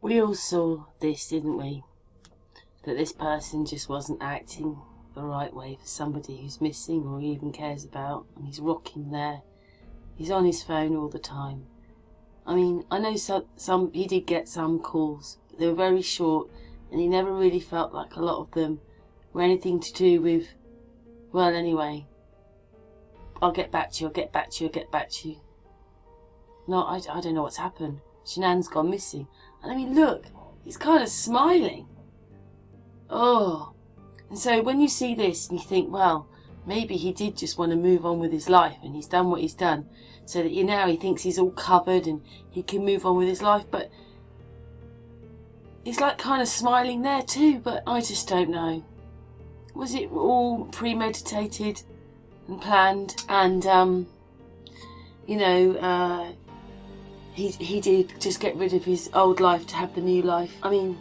We all saw this, didn't we? That this person just wasn't acting the right way for somebody who's missing or he even cares about, and he's rocking there. He's on his phone all the time. I mean, I know some he did get some calls, but they were very short, and he never really felt like a lot of them were anything to do with, well, anyway, I'll get back to you, I'll get back to you, I'll get back to you. No, I don't know what's happened. Shanann's gone missing. And I mean, look, he's kind of smiling. Oh. And so when you see this and you think, well, maybe he did just want to move on with his life and he's done what he's done, so that now he thinks he's all covered and he can move on with his life. But he's like kind of smiling there too, but I just don't know. Was it all premeditated and planned? And, he did just get rid of his old life to have the new life. I mean,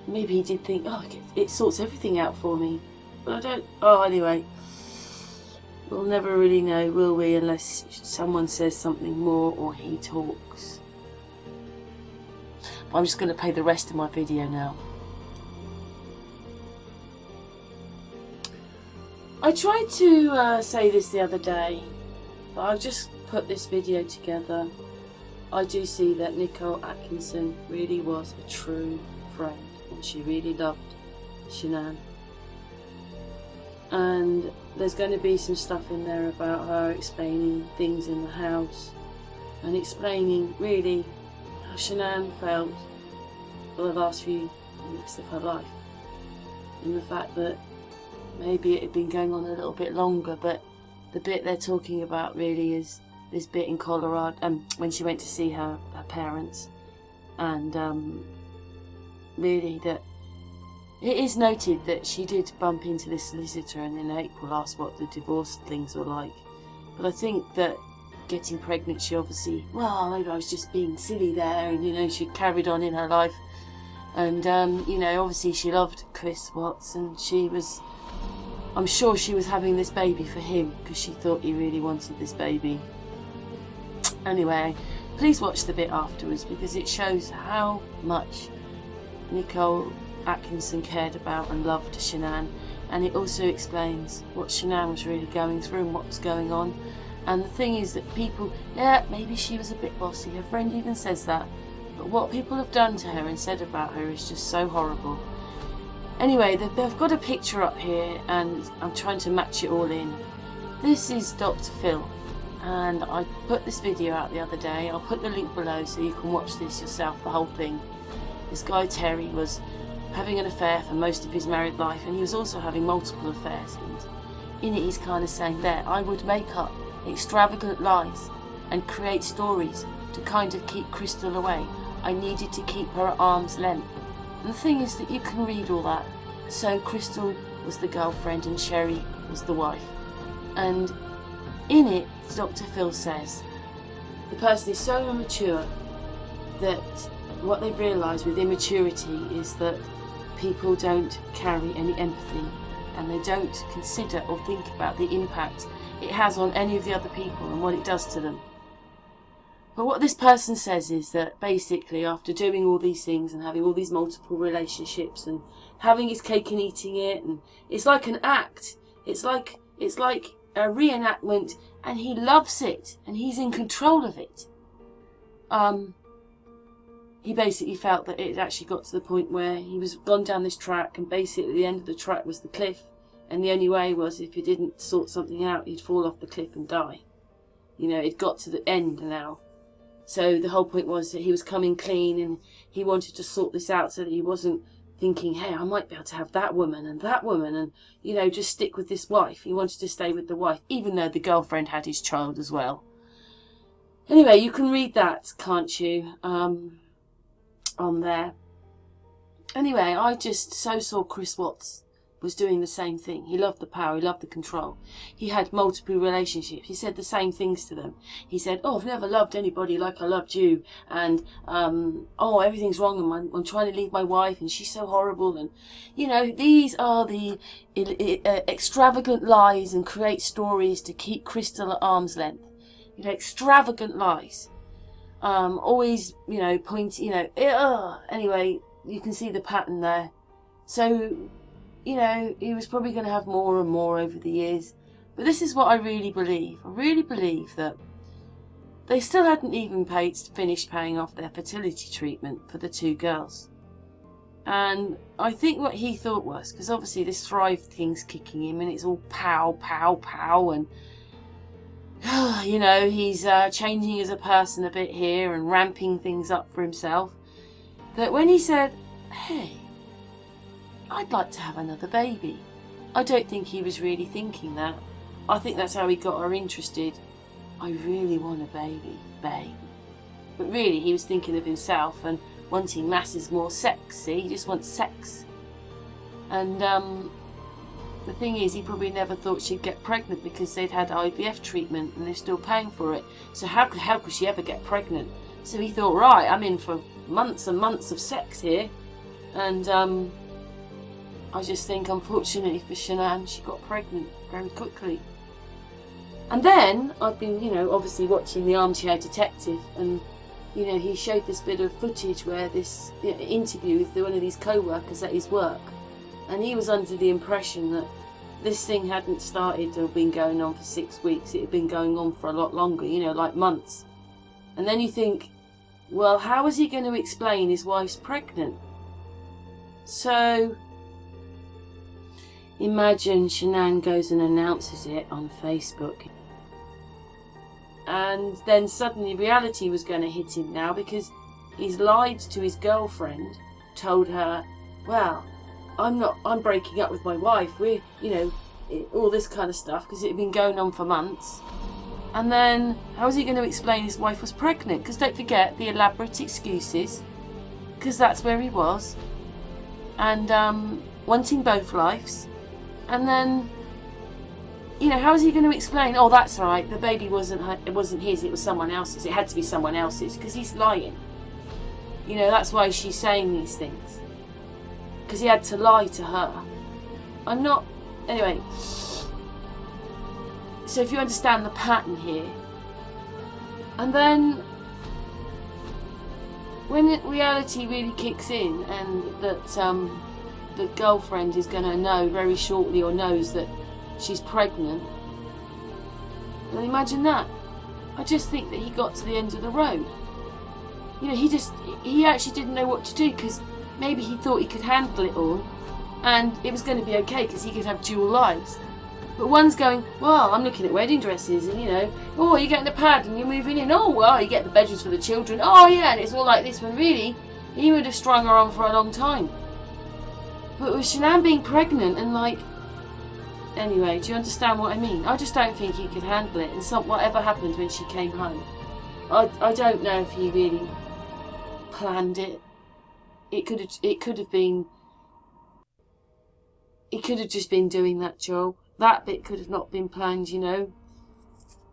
maybe he did think, oh, it sorts everything out for me. But I don't, anyway. We'll never really know, will we, unless someone says something more or he talks. But I'm just going to play the rest of my video now. I tried to say this the other day, but I've just put this video together. I do see that Nickole Atkinson really was a true friend, and she really loved Shanann. And there's going to be some stuff in there about her explaining things in the house and explaining really how Shanann felt for the last few weeks of her life, and the fact that maybe it had been going on a little bit longer, but the bit they're talking about really is this bit in Colorado, when she went to see her parents, and really that it is noted that she did bump into this solicitor and in April asked what the divorce things were like. But I think that getting pregnant, she obviously, well, maybe I was just being silly there, and she carried on in her life, and obviously she loved Chris Watts, and I'm sure she was having this baby for him because she thought he really wanted this baby. Anyway, please watch the bit afterwards because it shows how much Nickole Atkinson cared about and loved Shanann, and it also explains what Shanann was really going through and what was going on. And the thing is that people, maybe she was a bit bossy, her friend even says that, but what people have done to her and said about her is just so horrible. Anyway, they've got a picture up here and I'm trying to match it all in. This is Dr. Phil, and I put this video out the other day. I'll put the link below so you can watch this yourself, the whole thing. This guy Terry was having an affair for most of his married life, and he was also having multiple affairs, and in it he's kind of saying there, I would make up extravagant lies and create stories to kind of keep Crystal away. I needed to keep her at arm's length. And the thing is that you can read all that. So Crystal was the girlfriend and Sherry was the wife. And in it, Dr. Phil says, the person is so immature that what they've realised with immaturity is that people don't carry any empathy, and they don't consider or think about the impact it has on any of the other people and what it does to them. But what this person says is that basically after doing all these things and having all these multiple relationships and having his cake and eating it, and it's like an act, it's like a reenactment, and he loves it and he's in control of it. He basically felt that it actually got to the point where he was gone down this track, and basically the end of the track was the cliff, and the only way was if he didn't sort something out, he'd fall off the cliff and die. It got to the end now. So the whole point was that he was coming clean, and he wanted to sort this out so that he wasn't thinking, hey, I might be able to have that woman and just stick with this wife. He wanted to stay with the wife, even though the girlfriend had his child as well. Anyway, you can read that, can't you, on there. Anyway, I just so saw Chris Watts was doing the same thing. He loved the power, he loved the control. He had multiple relationships. He said the same things to them. He said, I've never loved anybody like I loved you, and everything's wrong, and I'm trying to leave my wife and she's so horrible, and these are the extravagant lies and create stories to keep Crystal at arm's length. Extravagant lies. always, pointing, anyway, you can see the pattern there. So, he was probably going to have more and more over the years. But this is what I really believe. I really believe that they still hadn't even finished paying off their fertility treatment for the 2 girls. And I think what he thought was, because obviously this Thrive thing's kicking him and it's all pow, pow, pow, and he's changing as a person a bit here and ramping things up for himself, that when he said, hey, I'd like to have another baby, I don't think he was really thinking that. I think that's how he got her interested. I really want a baby, babe. But really he was thinking of himself and wanting masses more sex. See, he just wants sex. And the thing is, he probably never thought she'd get pregnant because they'd had IVF treatment and they're still paying for it. So how could she ever get pregnant? So he thought, right, I'm in for months and months of sex here. And I just think, unfortunately for Shanann, she got pregnant very quickly. And then I've been, obviously watching The Armchair Detective, and he showed this bit of footage where this interview with one of these co-workers at his work, and he was under the impression that this thing hadn't started or been going on for 6 weeks. It had been going on for a lot longer, like months. And then you think, well, how is he going to explain his wife's pregnant? So imagine Shanann goes and announces it on Facebook. And then suddenly reality was going to hit him now, because he's lied to his girlfriend, told her, well, I'm breaking up with my wife, we're, all this kind of stuff, because it had been going on for months. And then how is he going to explain his wife was pregnant? Because don't forget the elaborate excuses, because that's where he was, and wanting both lives. And then, how is he going to explain, oh, that's right, the baby wasn't his, it was someone else's, it had to be someone else's, because he's lying. That's why she's saying these things, because he had to lie to her. Anyway, so if you understand the pattern here, and then when reality really kicks in, and that the girlfriend is going to know very shortly, or knows that she's pregnant, then imagine that. I just think that he got to the end of the road. He actually didn't know what to do, because maybe he thought he could handle it all and it was going to be okay because he could have dual lives. But one's going, well, I'm looking at wedding dresses and, oh, you're getting a pad and you're moving in. Oh, well, you get the bedrooms for the children. Oh, yeah, and it's all like this, when really he would have strung her on for a long time. But with Shanann being pregnant and anyway, do you understand what I mean? I just don't think he could handle it. And whatever happened when she came home, I don't know if he really planned it. It could have been. He could have just been doing that job. That bit could have not been planned,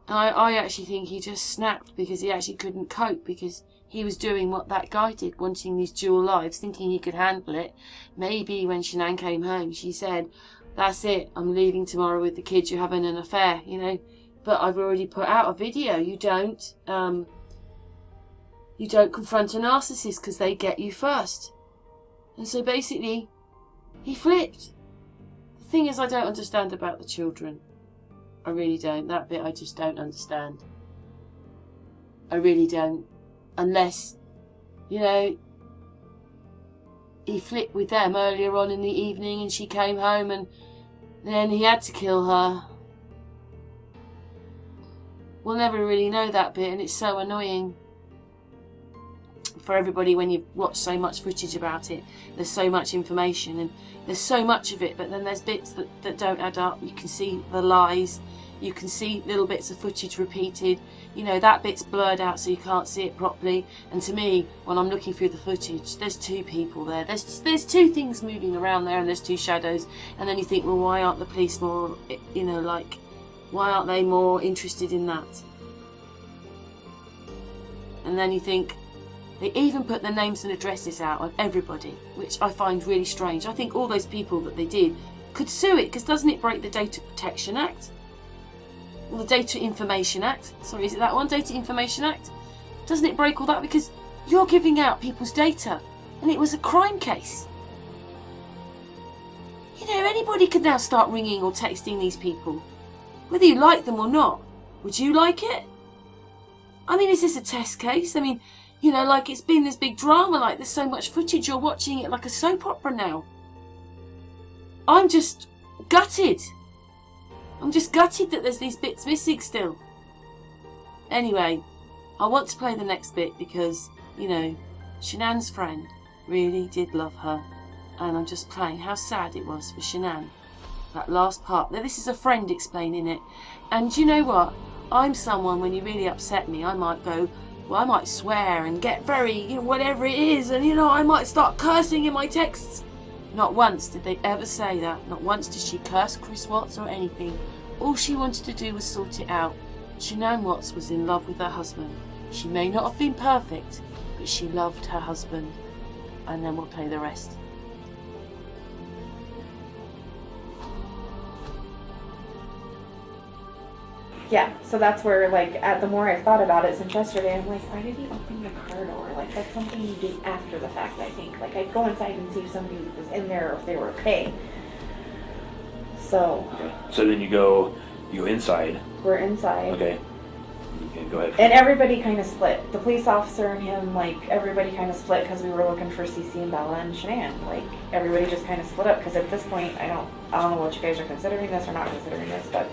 I actually think he just snapped because he actually couldn't cope, because he was doing what that guy did, wanting these dual lives, thinking he could handle it. Maybe when Shanann came home, she said, that's it, I'm leaving tomorrow with the kids, you're having an affair, But I've already put out a video. You don't confront a narcissist because they get you first. And so basically, he flipped. The thing is, I don't understand about the children. I really don't. That bit I just don't understand. I really don't. Unless, he flipped with them earlier on in the evening and she came home and then he had to kill her. We'll never really know that bit, and it's so annoying for everybody when you've watched so much footage about it. There's so much information and there's so much of it, but then there's bits that don't add up. You can see the lies, you can see little bits of footage repeated, that bit's blurred out so you can't see it properly. And to me, when I'm looking through the footage, there's two people there, there's two things moving around there, and there's two shadows. And then you think, well, why aren't the police more, why aren't they more interested in that? And then you think, they even put their names and addresses out on everybody, which I find really strange. I think all those people that they did could sue it, because doesn't it break the Data Protection Act? Or the Data Information Act? Sorry, is it that one? Data Information Act? Doesn't it break all that? Because you're giving out people's data, and it was a crime case. You know, anybody could now start ringing or texting these people, whether you like them or not. Would you like it? I mean, is this a test case? I mean, you know, like it's been this big drama, like there's so much footage, you're watching it like a soap opera now. I'm just gutted. I'm just gutted that there's these bits missing still. Anyway, I want to play the next bit because, you know, Shanann's friend really did love her. And I'm just playing how sad it was for Shanann. That last part. Now, this is a friend explaining it. And you know what? I'm someone, when you really upset me, I might go, well, I might swear and get very, you know, whatever it is. And, you know, I might start cursing in my texts. Not once did they ever say that. Not once did she curse Chris Watts or anything. All she wanted to do was sort it out. Shanann Watts was in love with her husband. She may not have been perfect, but she loved her husband. And then we'll play the rest. Yeah, so that's where, like, the more I've thought about it since yesterday, I'm like, why did he open the car door? Like, that's something you do after the fact, I think. Like, I'd go inside and see if somebody was in there or if they were okay. So. Okay. So then you go inside. We're inside. Okay. Okay, go ahead. And everybody kind of split. The police officer and him, like, everybody kind of split because we were looking for Cece and Bella and Shanann. Like, everybody just kind of split up because at this point, I don't know what you guys are considering this or not considering this, but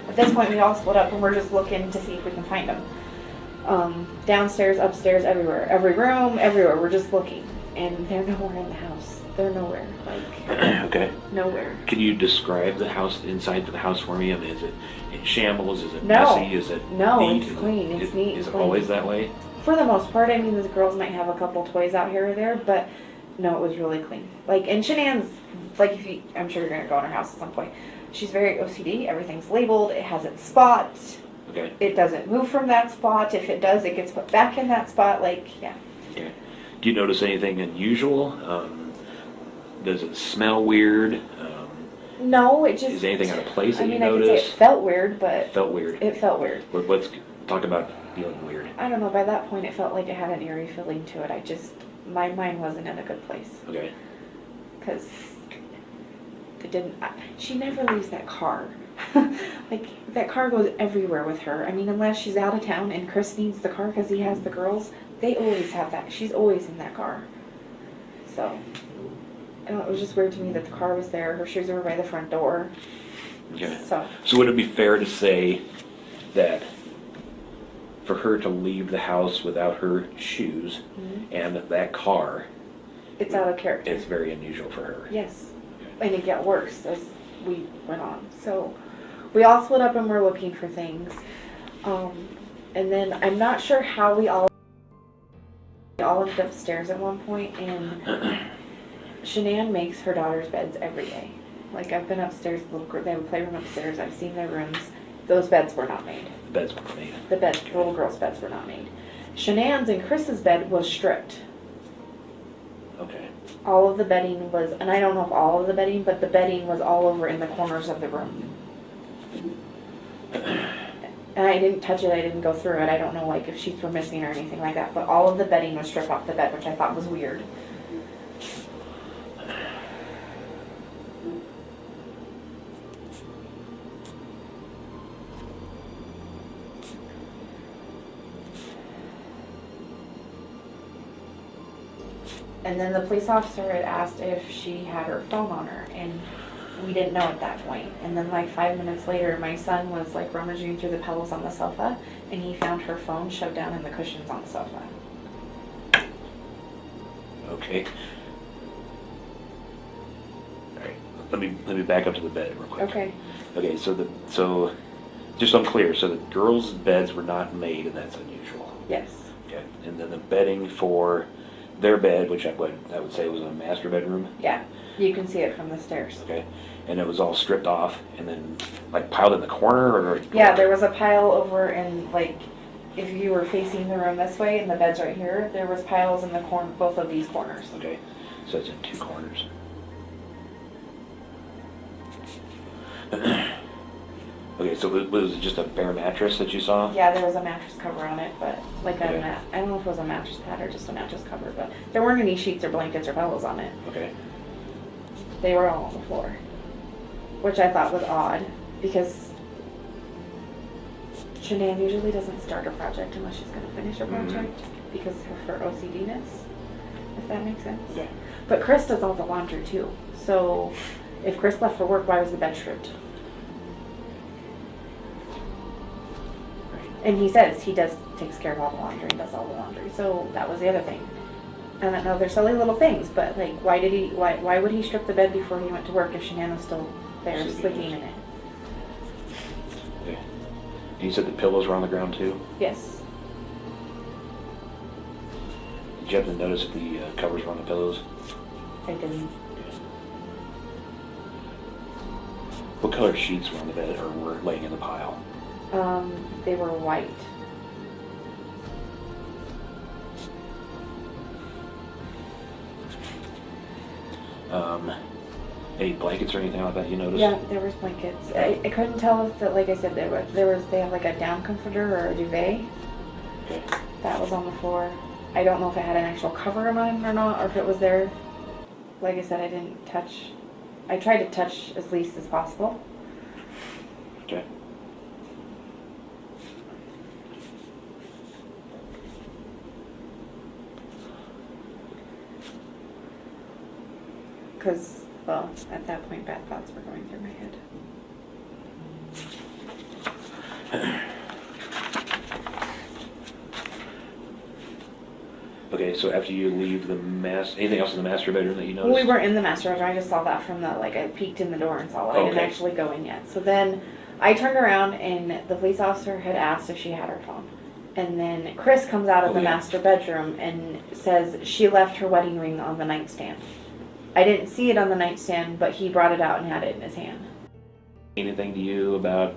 at this point, we all split up and we're just looking to see if we can find them. Downstairs, upstairs, everywhere. Every room, everywhere. We're just looking. And they're nowhere in the house. They're nowhere. Like, okay. Nowhere. Can you describe the house, inside of the house for me? I mean, is it in shambles? Is it No. messy? Is it No, neat? it's clean. It's neat. Is it clean. always that way? For the most part, I mean, the girls might have a couple toys out here or there, but no, it was really clean. Like, and Shanann's, like, I'm sure you're going to go in her house at some point. She's very OCD. Everything's labeled. It has its spot. Okay. It doesn't move from that spot. If it does, it gets put back in that spot. Like, yeah. Okay. Do you notice anything unusual? Does it smell weird? No, it just. Is anything out of place that you I could say notice? it felt weird, but. Felt weird. It felt weird. Let's talk about feeling weird. I don't know. By that point, it felt like it had an eerie feeling to it. My mind wasn't in a good place. Okay. Because it didn't. She never leaves that car. Like, that car goes everywhere with her. I mean, unless she's out of town and Chris needs the car because he has the girls, they always have that. She's always in that car. So, I don't know, it was just weird to me that the car was there. Her shoes were by the front door. Okay. So would it be fair to say that for her to leave the house without her shoes and that car, it's out of character. it's very unusual for her? Yes. And it got worse as we went on. So we all split up and we're looking for things. And then I'm not sure how we all ended upstairs at one point, and Shanann makes her daughter's beds every day. Like, I've been upstairs, they have a playroom upstairs, I've seen their rooms. Those beds were not made. The beds weren't made. The little girls' beds were not made. Shanann's and Chris's bed was stripped. Okay. All of the bedding was, and I don't know if all of the bedding, but the bedding was all over in the corners of the room. And I didn't touch it, I didn't go through it. I don't know, like, if sheets were missing or anything like that, but all of the bedding was stripped off the bed, which I thought was weird. And then the police officer had asked if she had her phone on her, and we didn't know at that point. And then, like, 5 minutes later, my son was, like, rummaging through the pillows on the sofa, and he found her phone shoved down in the cushions on the sofa. Okay. All right. Let me back up to the bed real quick. Okay. Okay. So just so I'm clear. So the girls' beds were not made, and that's unusual. Yes. Okay. And then the bedding for their bed, which I would say was a master bedroom. Yeah. You can see it from the stairs. Okay. And it was all stripped off and then like piled in the corner, or? Yeah, there was a pile over in, like, if you were facing the room this way and the bed's right here, there was piles in the corner, both of these corners. Okay. So it's in two corners. Okay, so was it just a bare mattress that you saw? Yeah, there was a mattress cover on it, but like Okay. I don't know if it was a mattress pad or just a mattress cover, but there weren't any sheets or blankets or pillows on it. Okay. They were all on the floor, which I thought was odd because Shanann usually doesn't start a project unless she's going to finish a project because of her OCD-ness, if that makes sense. Okay. But Chris does all the laundry too. So if Chris left for work, why was the bed stripped? Right. And he says he takes care of all the laundry and does all the laundry. So that was the other thing. I don't know, they're silly little things, but like, why would he strip the bed before he went to work if Shanann was still there sleeping in it? Okay. And you said the pillows were on the ground too? Yes. Did you happen to notice if the covers were on the pillows? I didn't. Okay. What color sheets were on the bed or were laying in the pile? They were white. Any blankets or anything like that you noticed? Yeah, there was blankets. I couldn't tell if, like I said, they have like a down comforter or a duvet. Okay. That was on the floor. I don't know if it had an actual cover on it or not, or if it was there. Like I said, I didn't touch. I tried to touch as least as possible. Okay. Because, well, at that point, bad thoughts were going through my head. Okay, so after you leave the anything else in the master bedroom that you noticed? We weren't in the master bedroom. I just saw that from the, like, I peeked in the door and saw it. I didn't Okay. actually go in yet. So then I turned around and the police officer had asked if she had her phone. And then Chris comes out of the yeah. master bedroom and says she left her wedding ring on the nightstand. I didn't see it on the nightstand, but he brought it out and had it in his hand. Anything to you about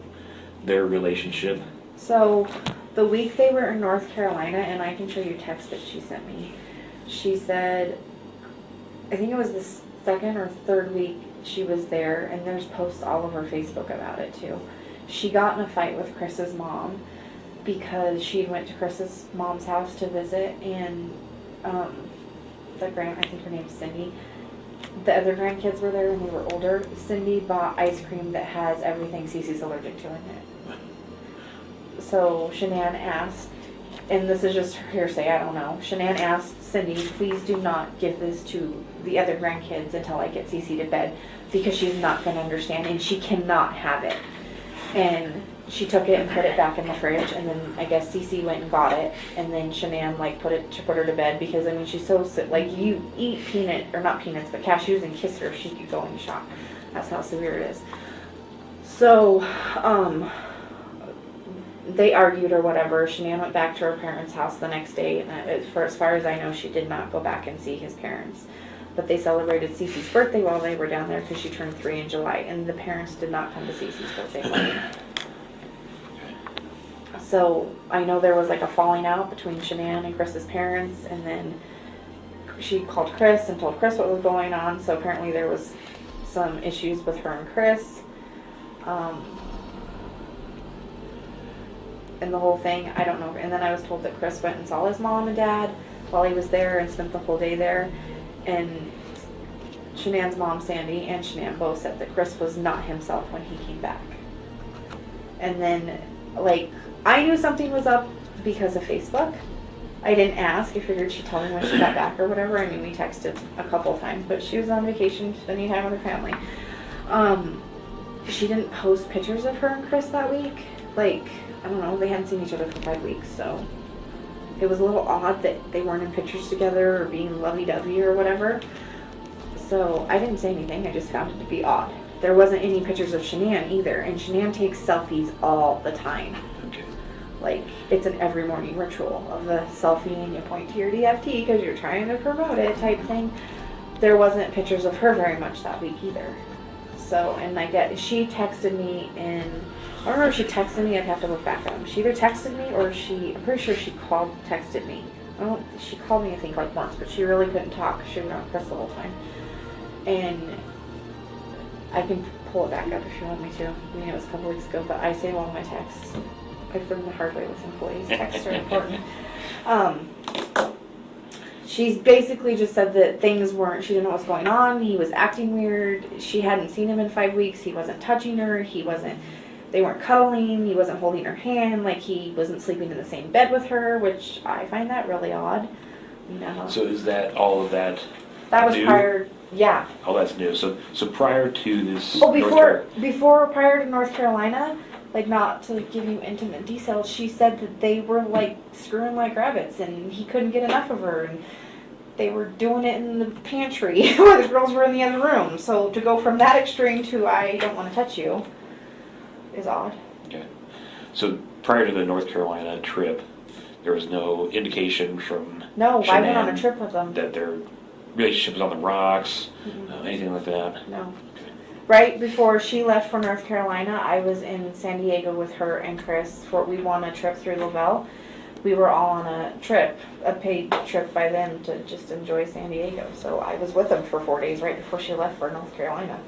their relationship? So the week they were in North Carolina, and I can show you a text that she sent me. She said, I think it was the second or third week she was there, and there's posts all over Facebook about it too. She got in a fight with Chris's mom because she went to Chris's mom's house to visit, and I think her name's Cindy. The other grandkids were there and they were older. Cindy bought ice cream that has everything Cece's allergic to in it. So Shanann asked, and this is just hearsay, I don't know. Shanann asked Cindy, please do not give this to the other grandkids until I get Cece to bed because she's not going to understand and she cannot have it. And she took it and put it back in the fridge, and then I guess Cece went and got it, and then Shanann put her to bed because I mean she's so sick. Like, you eat not peanuts, but cashews and kiss her, she could go into shock. That's how severe it is. So, they argued or whatever. Shanann went back to her parents' house the next day, and as far as I know, she did not go back and see his parents. But they celebrated Cece's birthday while they were down there because she turned 3 in July, and the parents did not come to Cece's birthday party. So I know there was like a falling out between Shanann and Chris's parents, and then she called Chris and told Chris what was going on. So apparently there was some issues with her and Chris. And the whole thing, I don't know. And then I was told that Chris went and saw his mom and dad while he was there and spent the whole day there. And Shanann's mom, Sandy, and Shanann both said that Chris was not himself when he came back. And then, like, I knew something was up because of Facebook. I didn't ask. I figured she'd tell me when she got back or whatever. I mean, we texted a couple of times, but she was on vacation, spending time with her family. She didn't post pictures of her and Chris that week. Like, I don't know, they hadn't seen each other for 5 weeks, so it was a little odd that they weren't in pictures together or being lovey-dovey or whatever. So I didn't say anything. I just found it to be odd. There wasn't any pictures of Shanann either, and Shanann takes selfies all the time. Okay. Like, it's an every morning ritual of the selfie and you point to your DFT because you're trying to promote it type thing. There wasn't pictures of her very much that week either. So, and she texted me and I don't know if she texted me, I'd have to look back at them. She either texted me or I'm pretty sure she texted me. She called me I think like once, but she really couldn't talk. She was around Chris the whole time. And I can pull it back up if you want me to. I mean, it was a couple weeks ago, but I save all my texts. I've learned the hard way with employees. Texts are important. She's basically just said that things weren't, she didn't know what was going on. He was acting weird. She hadn't seen him in 5 weeks. He wasn't touching her. They weren't cuddling. He wasn't holding her hand. Like, he wasn't sleeping in the same bed with her, which I find that really odd. You know. So is that all of that? That was new? prior, yeah. Oh, that's new. So prior to this. Oh, prior to North Carolina, like, not to give you intimate details, she said that they were like screwing like rabbits, and he couldn't get enough of her, and they were doing it in the pantry where the girls were in the other room. So to go from that extreme to I don't want to touch you is odd. Okay. So prior to the North Carolina trip, there was no indication from No, I went on a Shanann trip with them. that their relationship was on the rocks, anything like that. No. Right before she left for North Carolina, I was in San Diego with her and Chris. We won a trip through Lavelle. We were all on a trip, a paid trip by them to just enjoy San Diego. So I was with them for 4 days right before she left for North Carolina.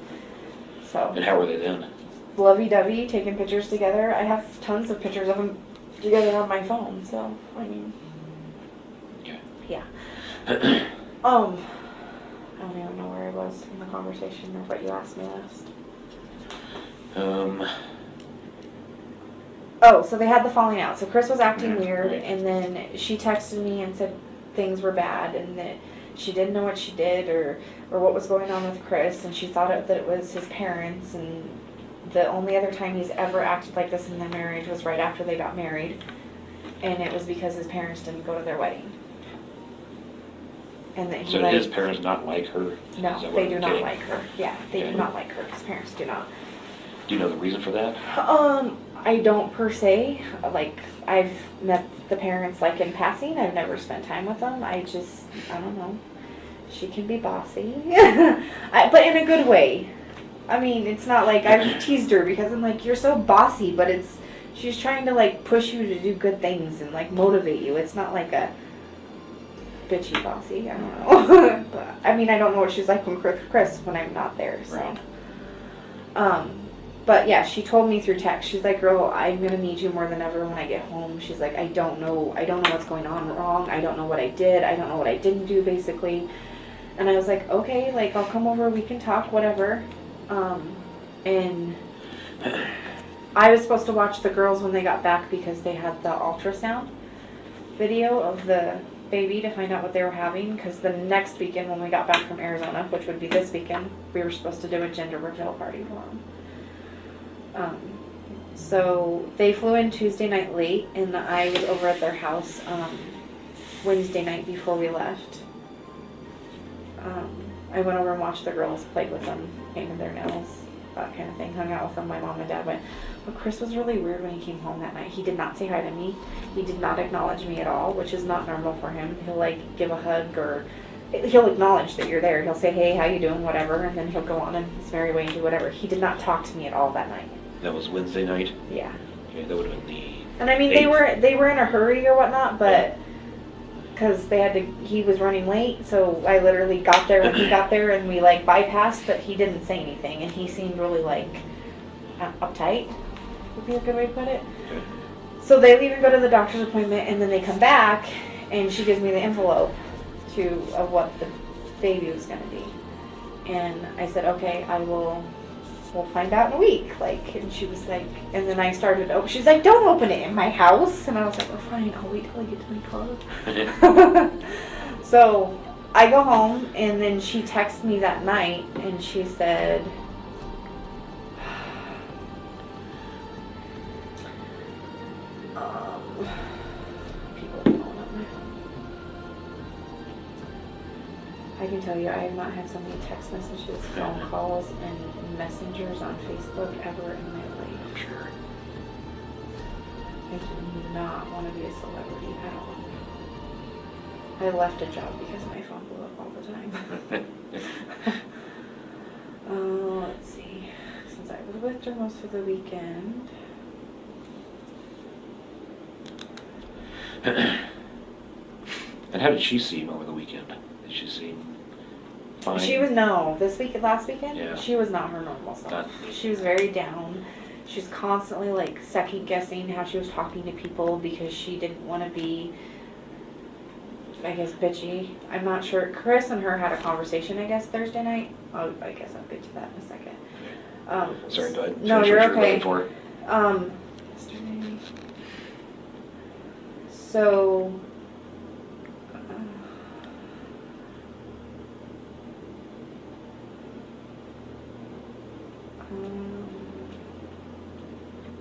So. And how were they then? Lovey-dovey, taking pictures together. I have tons of pictures of them together on my phone. So I mean, Okay. yeah. I don't even know where I was in the conversation or what you asked me last. Oh, so they had the falling out. So Chris was acting weird, right. and then she texted me and said things were bad, and that she didn't know what she did or what was going on with Chris, and she thought that it was his parents, and the only other time he's ever acted like this in their marriage was right after they got married, and it was because his parents didn't go to their wedding. And that he So his parents not like her? No, they do not like her. Yeah, they do not like her. His parents do not. Do you know the reason for that? I don't per se. Like, I've met the parents like in passing. I've never spent time with them. I don't know. She can be bossy, but in a good way. I mean, it's not like I've teased her because I'm like, you're so bossy, but she's trying to like push you to do good things and like motivate you. It's not like a bitchy bossy. I don't know. But, I mean, I don't know what she's like with Chris when I'm not there. So. Right. But yeah, she told me through text. She's like, "Girl, I'm gonna need you more than ever when I get home." She's like, I don't know what's going on wrong. I don't know what I did. I don't know what I didn't do, basically. And I was like, okay, like, I'll come over. We can talk, whatever. And I was supposed to watch the girls when they got back because they had the ultrasound video of the baby to find out what they were having. Because the next weekend when we got back from Arizona, which would be this weekend, we were supposed to do a gender reveal party for them. So they flew in Tuesday night late, and I was over at their house Wednesday night before we left. I went over and watched the girls, played with them, painted their nails, that kind of thing, hung out with them. My mom and dad went. But Chris was really weird when he came home that night. He did not say hi to me. He did not acknowledge me at all, which is not normal for him. He'll like give a hug, or he'll acknowledge that you're there. He'll say, hey, how you doing, whatever, and then he'll go on in his merry way and do whatever. He did not talk to me at all that night. That was Wednesday night? Yeah. Okay, that would have been the... And I mean, they were in a hurry or whatnot, but because he was running late, so I literally got there when he got there, and we like bypassed, but he didn't say anything, and he seemed really like uptight, would be a good way to put it. Okay. So they leave and go to the doctor's appointment, and then they come back, and she gives me the envelope of what the baby was going to be. And I said, okay, we'll find out in a week. Like, and she was like, and then I started to open. She's like, don't open it in my house. And I was like, well, fine, I'll wait till I get to my car. So I go home, and then she texted me that night, and she said, I can tell you, I have not had so many text messages, phone calls, and messengers on Facebook ever in my life. I'm sure. I do not want to be a celebrity at all. I left a job because my phone blew up all the time. Let's see. Since I was with her most of the weekend. And how did she seem over the weekend? Did she seem fine? She was, last weekend, Yeah. she was not her normal self. Not- She was very down. She was constantly like second guessing how she was talking to people because she didn't want to be, I guess, bitchy. I'm not sure. Chris and her had a conversation, I guess, Thursday night. Oh, I guess I'll get to that in a second. Sorry, go ahead. No, Finish you're what you were okay. looking for. Yesterday. So,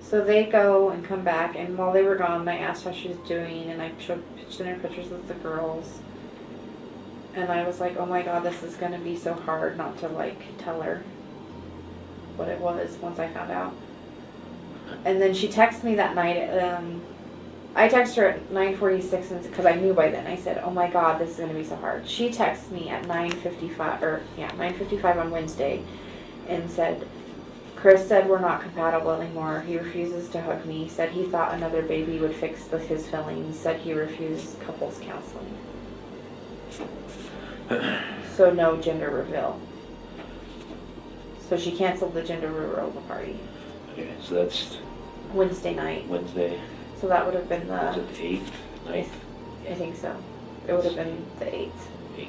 so they go and come back, and while they were gone, I asked how she was doing, and I showed her pictures of the girls. And I was like, oh my god, this is going to be so hard not to, like, tell her what it was once I found out. And then she texted me that night. I texted her at 9:46 because I knew by then. I said, oh my god, this is going to be so hard. She texted me at 9:55 on Wednesday and said, Chris said we're not compatible anymore. He refuses to hug me. Said he thought another baby would fix his feelings. Said he refused couples counseling. So no gender reveal. So she canceled the gender reveal party. Okay, so that's Wednesday night. Wednesday. So that would have been Was the, it the 8th, 9th, I think so. It would have been the 8th. 8th?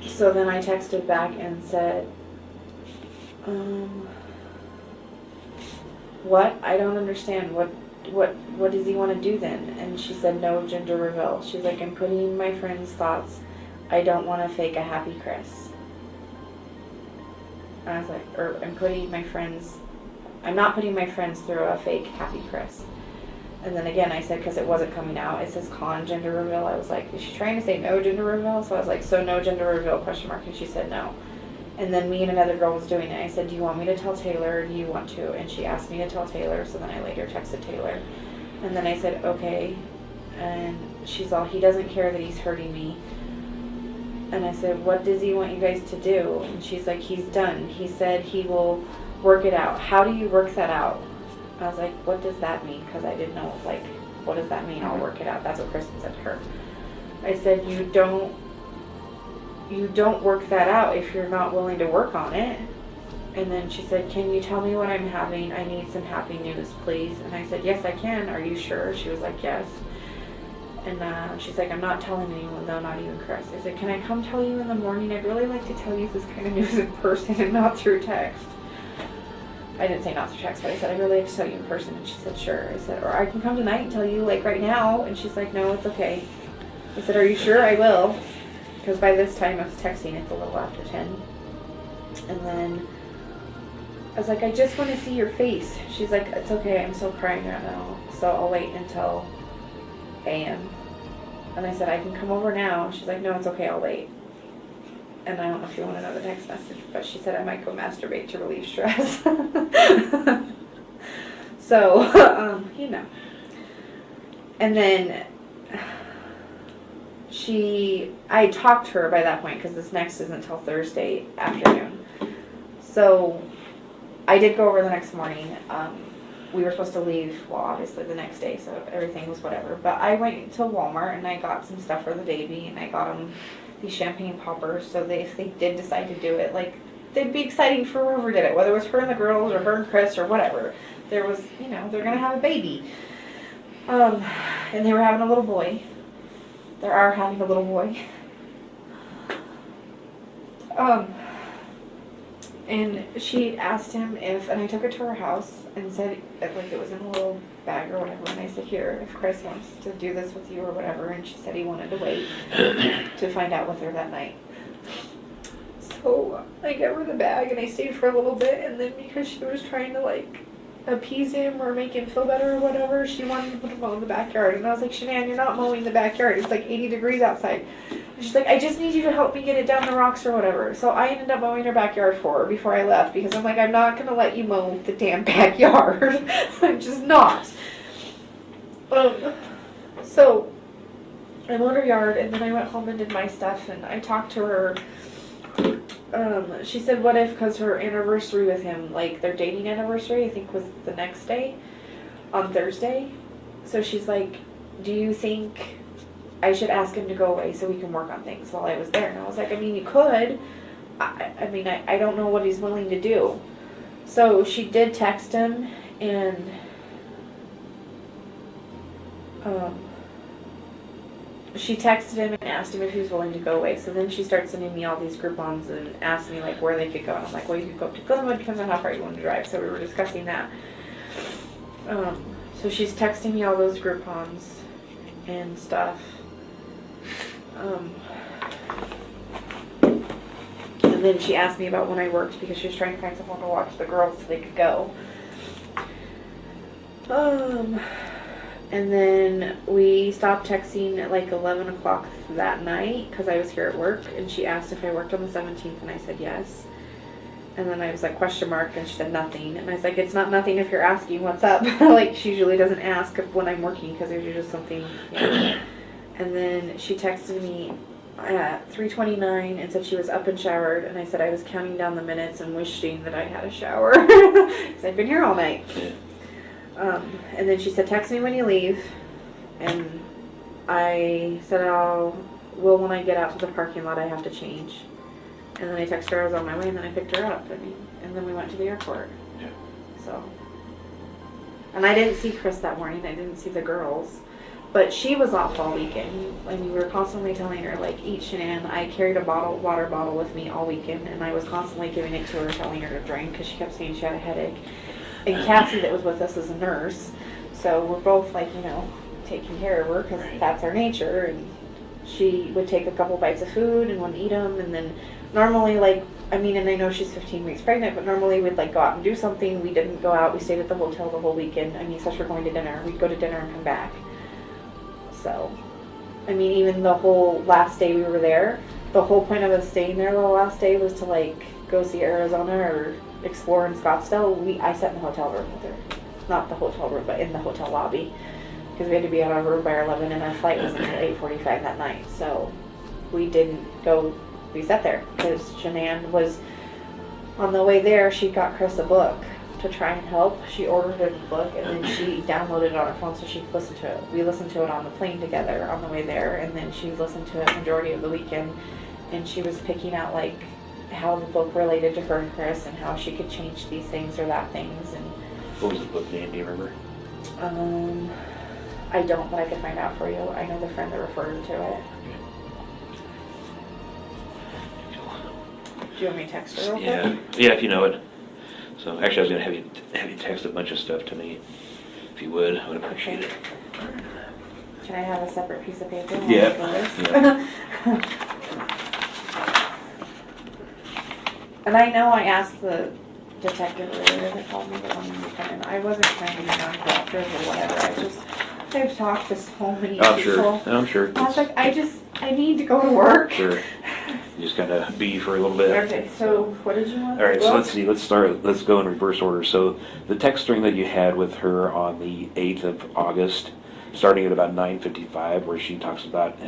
So then I texted back and said, what? I don't understand. What does he want to do then? And she said, no gender reveal. She's like, I'm putting in my friend's thoughts. I don't want to fake a happy Chris. And I was like, I'm not putting my friends through a fake happy Chris. And then again, I said, because it wasn't coming out, it says con gender reveal. I was like, is she trying to say no gender reveal? So I was like, so no gender reveal, question mark. And she said no. And then me and another girl was doing it. I said, do you want me to tell Taylor or do you want to? And she asked me to tell Taylor. So then I later texted Taylor. And then I said, okay. And she's all, he doesn't care that he's hurting me. And I said, what does he want you guys to do? And she's like, he's done. He said he will work it out. How do you work that out? I was like, what does that mean? Because I didn't know, like, what does that mean? I'll work it out. That's what Kristen said to her. I said, you don't work that out if you're not willing to work on it. And then she said, can you tell me what I'm having? I need some happy news, please. And I said, yes, I can. Are you sure? She was like, yes. And she's like, I'm not telling anyone, though, not even Chris. I said, can I come tell you in the morning? I'd really like to tell you this kind of news in person and not through text. I didn't say not through text, but I said, I'd really like to tell you in person. And she said, sure. I said, or I can come tonight and tell you, like, right now. And she's like, no, it's okay. I said, are you sure? I will. Because by this time I was texting, it's a little after 10. And then I was like, I just want to see your face. She's like, it's okay, I'm still crying right now, so I'll wait until a.m. And I said, I can come over now. She's like, no, it's okay, I'll wait. And I don't know if you want another text message, but she said I might go masturbate to relieve stress. So, you know. And then I talked to her by that point because this next isn't until Thursday afternoon. So I did go over the next morning. We were supposed to leave, well, obviously the next day, so everything was whatever. But I went to Walmart and I got some stuff for the baby, and I got them these champagne poppers. So if they did decide to do it, like, they'd be exciting for whoever did it, whether it was her and the girls or her and Chris or whatever. There was, you know, they're gonna have a baby. And they were having a little boy. They are having a little boy. And she asked him if, and I took it to her house and said, like, it was in a little bag or whatever, and I said, here, if Chris wants to do this with you or whatever, and she said he wanted to wait to find out with her that night. So I gave her the bag and I stayed for a little bit, and then because she was trying to, like, appease him or make him feel better or whatever, she wanted to put him mow in the backyard. And I was like, Shanann, you're not mowing the backyard. It's like 80 degrees outside. And she's like, I just need you to help me get it down the rocks or whatever. So I ended up mowing her backyard for her before I left, because I'm like, I'm not going to let you mow the damn backyard. I'm just not. So I mowed her yard, and then I went home and did my stuff, and I talked to her She said, what if, because her anniversary with him, like their dating anniversary, I think was the next day, on Thursday. So she's like, do you think I should ask him to go away so we can work on things while I was there? And I was like, I mean, you could. I don't know what he's willing to do. So she did text him, and she texted him and asked him if he was willing to go away. So then she starts sending me all these Groupons and asked me like where they could go. And I'm like, well, you could go up to Glenwood, depends on how far you want to drive. So we were discussing that. So she's texting me all those Groupons and stuff. And then she asked me about when I worked because she was trying to find someone to watch the girls so they could go. And then we stopped texting at like 11 o'clock that night because I was here at work, and she asked if I worked on the 17th, and I said yes. And then I was like, question mark, and she said nothing. And I was like, it's not nothing if you're asking what's up. Like, she usually doesn't ask when I'm working because there's usually something. Yeah. And then she texted me at 3:29 and said she was up and showered, and I said I was counting down the minutes and wishing that I had a shower because I've been here all night. And then she said, text me when you leave, and I said, when I get out to the parking lot I have to change. And then I texted her I was on my way, and then I picked her up, and then we went to the airport. Yeah. So, and I didn't see Chris that morning, I didn't see the girls. But she was off all weekend, and we were constantly telling her, like, eat Shanann. I carried a water bottle with me all weekend, and I was constantly giving it to her, telling her to drink, because she kept saying she had a headache. And Cassie, that was with us, is a nurse, so we're both, like, taking care of her, because that's our nature. And she would take a couple bites of food and wouldn't eat them, and then normally, like, and I know she's 15 weeks pregnant, but normally we'd, like, go out and do something. We didn't go out. We stayed at the hotel the whole weekend. Except for going to dinner. We'd go to dinner and come back. So, even the whole last day we were there, the whole point of us staying there the last day was to, like, go see Arizona or explore in Scottsdale. I sat in the hotel room with her. Not the hotel room, but in the hotel lobby. Because we had to be out of our room by 11, and our flight was until 8:45 that night. So, we didn't go, we sat there. Because Shanann was, on the way there, she got Chris a book to try and help. She ordered a book, and then she downloaded it on her phone so she could listen to it. We listened to it on the plane together on the way there, and then she listened to it majority of the weekend, and she was picking out, like, how the book related to her and Chris, and how she could change these things or that things. And what was the book name? Do you remember? I don't, but I can find out for you. I know the friend that referred her to it. Do you want me to text her real quick? Yeah, if you know it. So actually, I was gonna have you text a bunch of stuff to me, if you would. I would appreciate it. Can I have a separate piece of paper? Yeah. And I know I asked the detective earlier that called me the one you come in. I wasn't trying to be non-cooperative or whatever. I've talked to so many people. I'm sure. I was like, I need to go to work. Sure. You just kind of be for a little bit. Okay, so what did you want? All right, so let's see. Let's go in reverse order. So the text string that you had with her on the 8th of August, starting at about 9:55, where she talks about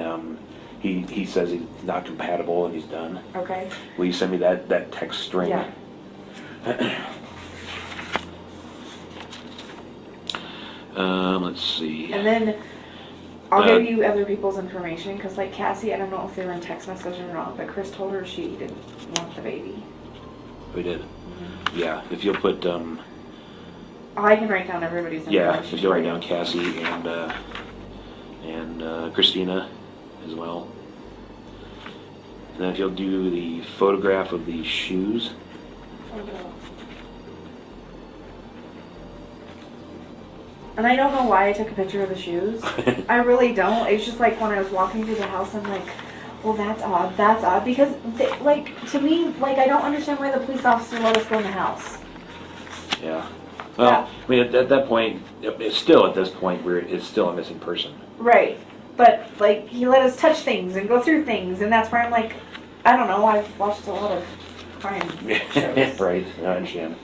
he says he's not compatible and he's done. Okay. Will you send me that text string? Yeah. Let's see. And then I'll give you other people's information, because like Cassie, I don't know if they were in text message or not, but Chris told her she didn't want the baby. We did. Yeah, if you'll put I can write down everybody's information. yeah, if you'll write down Cassie and Christina as well. And then if you'll do the photograph of the shoes. And I don't know why I took a picture of the shoes. I really don't. It's just like when I was walking through the house, I'm like, well, that's odd. That's odd. Because, to me, I don't understand why the police officer let us go in the house. Yeah. Well, yeah. At that point, it's still at this point where it's still a missing person. Right. But, he let us touch things and go through things, and that's where I'm like, I don't know, I've watched a lot of crime shows. Right, I understand.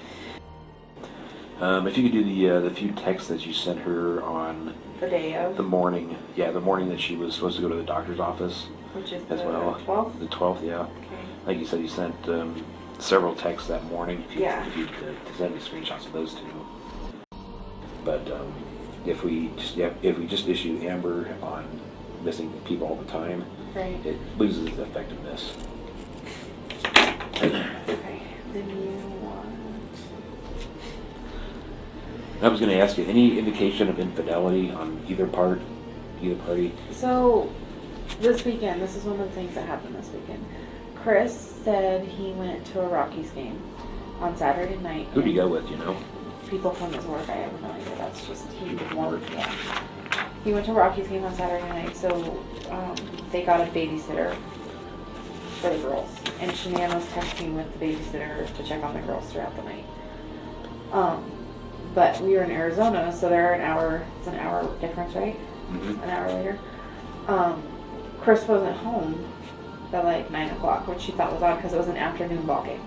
If you could do the few texts that you sent her on the day of the morning, the morning that she was supposed to go to the doctor's office, which is as the well. 12th. The 12th, yeah. Okay. like you said, you sent several texts that morning. Yeah. If you could send me screenshots of those two. But if we just issue amber on missing people all the time, Right. it loses its effectiveness. Okay. Then you want. I was going to ask you, any indication of infidelity on either party? So, this weekend, this is one of the things that happened this weekend. Chris said he went to a Rockies game on Saturday night. Who'd you go with, you know? People from his work, I have no idea. That's just, he wanted, yeah. He went to a Rockies game on Saturday night, so they got a babysitter for the girls. And Shanann was texting with the babysitter to check on the girls throughout the night. But we were in Arizona, so they're it's an hour difference, right? Mm-hmm. An hour later. Chris wasn't home at like 9 o'clock, which she thought was odd because it was an afternoon ball game.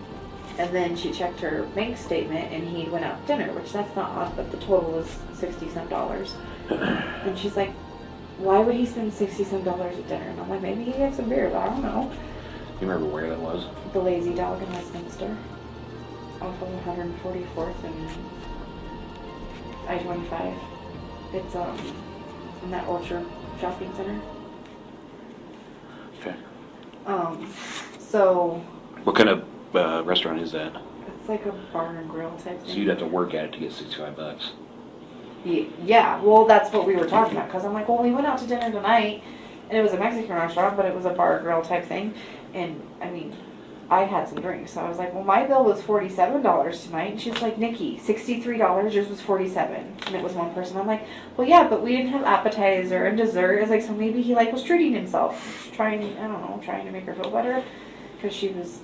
And then she checked her bank statement and he went out to dinner, which that's not odd, but the total was $60-some. And she's like, why would he spend $60-some at dinner? And I'm like, maybe he had some beer, but I don't know. You remember where that was? The Lazy Dog in Westminster, off of 144th and I-25. It's in that Orchard shopping center. Okay. So What kind of restaurant is that? it's like a bar and grill type So thing. you'd have to work at it to get $65. Yeah, well, that's what we were talking about. Because I'm like, well, we went out to dinner tonight, and it was a Mexican restaurant, but it was a bar and grill type thing. And, I mean, I had some drinks. So I was like, well, my bill was $47 tonight. And she was like, Nikki, $63, yours was $47. And it was one person. I'm like, well, yeah, but we didn't have appetizer and dessert. It's like, so maybe he, like, was treating himself. Trying to make her feel better. Because she was,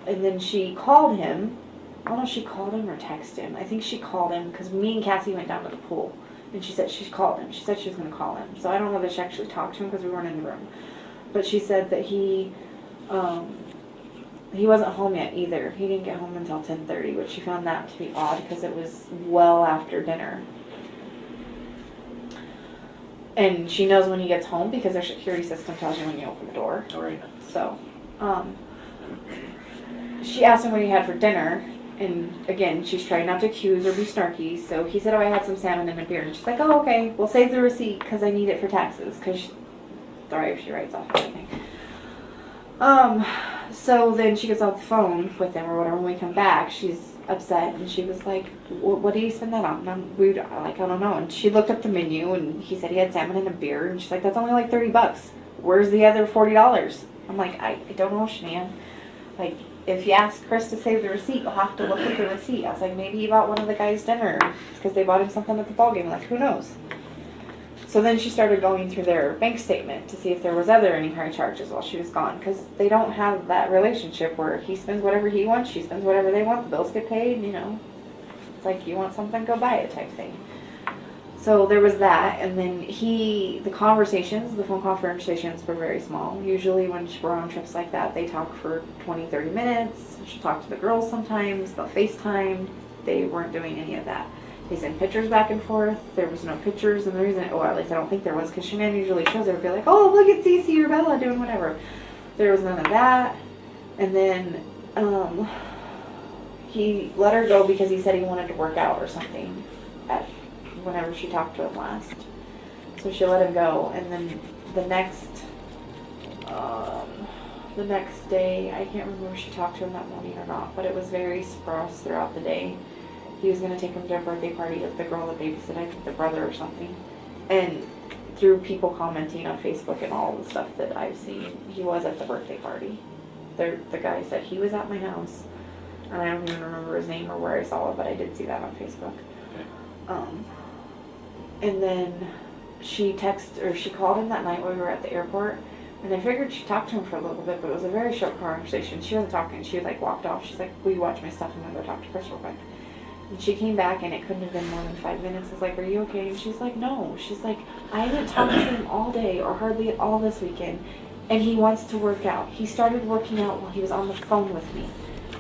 and then she called him. I don't know if she called him or texted him. I think she called him because me and Cassie went down to the pool. And she said she called him. She said she was going to call him. So I don't know that she actually talked to him because we weren't in the room. But she said that he wasn't home yet either. He didn't get home until 10:30, which she found that to be odd because it was well after dinner. And she knows when he gets home because their security system tells you when you open the door. All right. So, she asked him what he had for dinner. And again, she's trying not to accuse or be snarky. So he said, oh, I had some salmon and a beer. And she's like, oh, okay, we'll save the receipt because I need it for taxes. Because she writes off everything. So then she gets off the phone with him or whatever. When we come back, she's upset. And she was like, what do you spend that on? And I'm rude, like, I don't know. And she looked up the menu and he said he had salmon and a beer. And she's like, that's only like $30. Where's the other $40? I'm like, I don't know, Shanann. Like, if you ask Chris to save the receipt, you'll have to look at the receipt. I was like, maybe he bought one of the guys dinner because they bought him something at the ball game. Like, who knows? So then she started going through their bank statement to see if there was any high charges while she was gone because they don't have that relationship where he spends whatever he wants, she spends whatever they want, the bills get paid, you know. It's like, you want something, go buy it type thing. So there was that, and then the phone conversations were very small. Usually when we're on trips like that, they talk for 20, 30 minutes. She'll talk to the girls sometimes, they'll FaceTime. They weren't doing any of that. They sent pictures back and forth. There was no pictures, and the reason, or at least I don't think there was, because Shanann usually shows it would be like, oh, look at Cece or Bella doing whatever. There was none of that. And then he let her go because he said he wanted to work out or something whenever she talked to him last. So she let him go, and then the next day, I can't remember if she talked to him that morning or not, but it was very sparse throughout the day. He was going to take him to a birthday party with the girl that babysat, I think the brother or something. And through people commenting on Facebook and all the stuff that I've seen, he was at the birthday party. The guy said he was at my house, and I don't even remember his name or where I saw it, but I did see that on Facebook. And then she called him that night when we were at the airport, and I figured she talked to him for a little bit, but it was a very short conversation. She wasn't talking. She like walked off. She's like, will you watch my stuff? I'm going to go talk to Chris real quick. And she came back, and it couldn't have been more than 5 minutes. I was like, are you okay? And she's like, no. She's like, I haven't talked to him all day or hardly at all this weekend, and he wants to work out. He started working out while he was on the phone with me.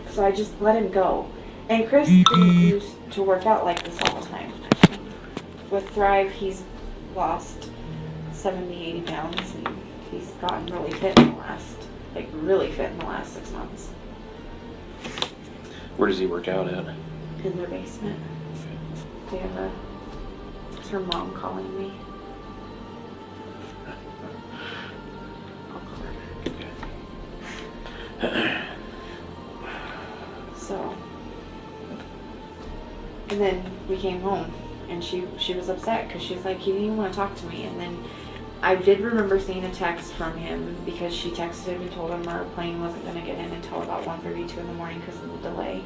So I just let him go. And Chris didn't used to work out like this all the time. With Thrive, he's lost 70, 80 pounds, and he's gotten really fit in the last like really fit in the last 6 months. Where does he work out at? In their basement. They have a, it's her mom calling me. I'll call her back. So, and then we came home and she was upset because she's like, he didn't even want to talk to me. And then I did remember seeing a text from him because she texted him and told him our plane wasn't going to get in until about 1:32 in the morning because of the delay.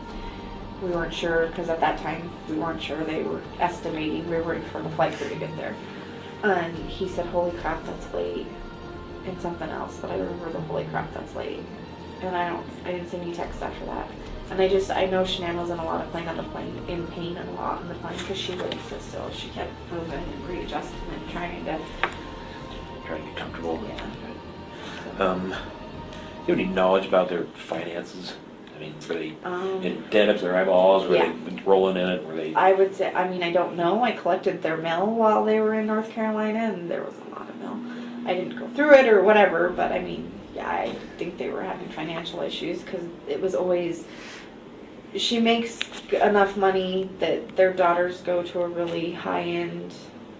We weren't sure because at that time we weren't sure. They were estimating, we were waiting for the flight crew to get there. And he said, holy crap, that's late. And something else, but I remember the holy crap, that's late. And I didn't see any text after that. And I know Shanann was in a lot of pain on the plane, in pain a lot on the plane because she wouldn't sit still. She kept moving and readjusting and trying to Get comfortable. Yeah. Do you have any knowledge about their finances? I mean, were they in debt up to their eyeballs? Were Yeah. they rolling in it? Were they? I would say, I mean, I don't know. I collected their mail while they were in North Carolina, and there was a lot of mail. I didn't go through it or whatever, but I mean, yeah, I think they were having financial issues because it was always, she makes enough money that their daughters go to a really high-end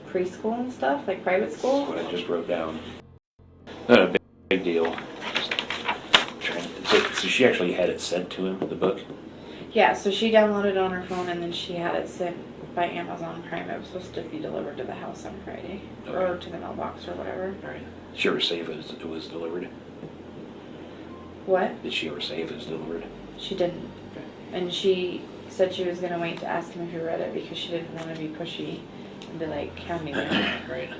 preschool and stuff, like private school. That's what I just wrote down. Not a big deal. Just so she actually had it sent to him, the book? Yeah, so she downloaded it on her phone and then she had it sent by Amazon Prime. It was supposed to be delivered to the house on Friday, or to the mailbox or whatever. All right. Did she ever say if it was delivered? What? Did she ever say if it was delivered? She didn't. Okay. And she said she was going to wait to ask him if he read it because she didn't want to be pushy and be like, hand me that. Right.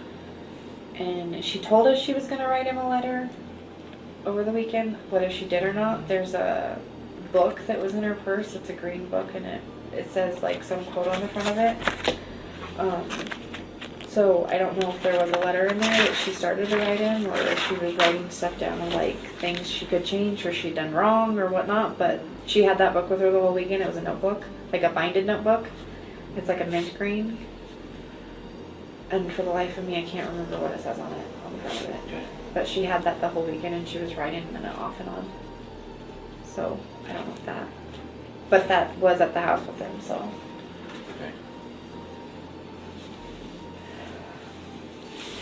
And she told us she was going to write him a letter over the weekend. Whether she did or not, there's a book that was in her purse. It's a green book and it says like some quote on the front of it. So I don't know if there was a letter in there that she started to write him or if she was writing stuff down of like things she could change or she'd done wrong or whatnot. But she had that book with her the whole weekend. It was a notebook, like a binded notebook. It's like a mint green. And for the life of me, I can't remember what it says on it, on the front of it. Okay. But she had that the whole weekend and she was writing it off and on. So I don't know if that. But that was at the house with him, so. Okay.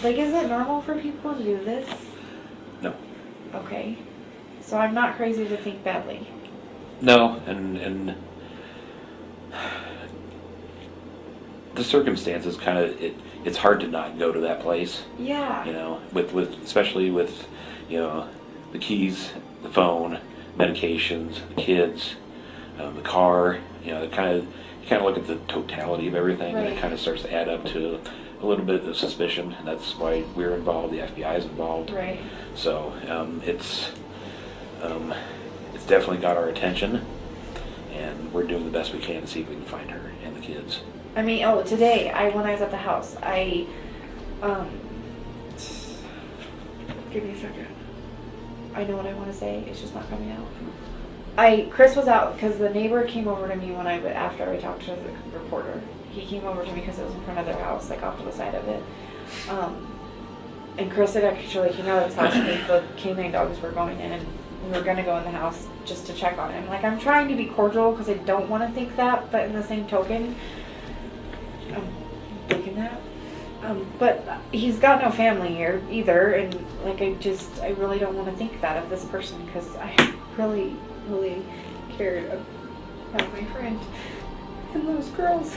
Like, is it normal for people to do this? No. Okay. So I'm not crazy to think badly. No, and the circumstances kind of it's hard to not go to that place. Yeah. You know, with especially with, you know, the keys, the phone, medications, the kids, the car. You know, you kind of look at the totality of everything, and it Right. kind of starts to add up to a little bit of suspicion, and that's why we're involved. The FBI is involved. Right. So it's definitely got our attention, and we're doing the best we can to see if we can find her and the kids. I mean, today, when I was at the house, give me a second. I know what I want to say, it's just not coming out. Chris was out because the neighbor came over to me after I talked to the reporter. He came over to me because it was in front of their house, like off to the side of it. And Chris had actually came out of his house and the canine dogs were going in and we were going to go in the house just to check on him. Like, I'm trying to be cordial because I don't want to think that, but in the same token, I'm thinking that. But he's got no family here either, and like I really don't want to think that of this person because I really, really cared about my friend and those girls.